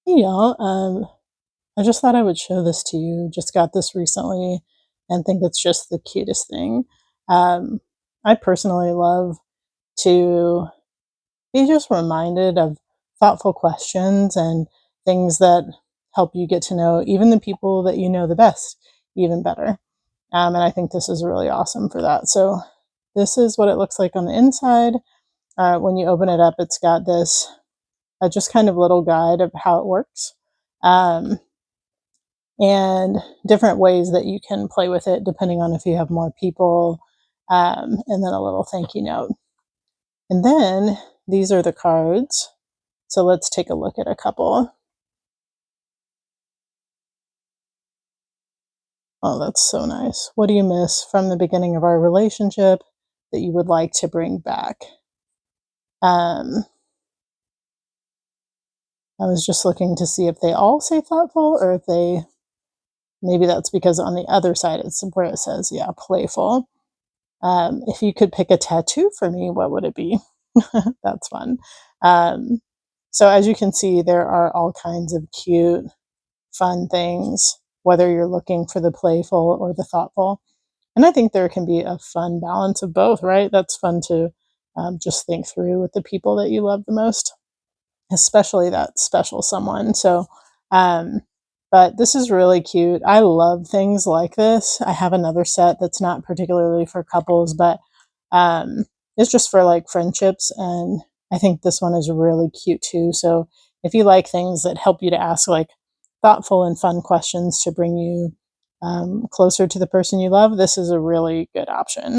Hey y'all, I just thought I would show this to you. Just got this recently and think it's just the cutest thing. Um, I personally love to be just reminded of thoughtful questions and things that help you get to know even the people that you know the best even better. And I think this is really awesome for that. So this is what it looks like on the inside. When you open it up, it's got this just kind of little guide of how it works. Um, and different ways that you can play with it depending on if you have more people, and then a little thank you note. And then these are the cards. So let's take a look at a couple. Oh, that's so nice. What do you miss from the beginning of our relationship that you would like to bring back? Um, I was just looking to see if they all say thoughtful or if they, maybe that's because on the other side it's where it says, yeah, playful. If you could pick a tattoo for me, what would it be? That's fun. Um, so as you can see, there are all kinds of cute, fun things, whether you're looking for the playful or the thoughtful. And I think there can be a fun balance of both, right? That's fun to just think through with the people that you love the most, especially that special someone. So, um, but this is really cute. I love things like this. I have another set that's not particularly for couples, but um, it's just for like friendships. And I think this one is really cute too. So if you like things that help you to ask like thoughtful and fun questions to bring you closer to the person you love, this is a really good option.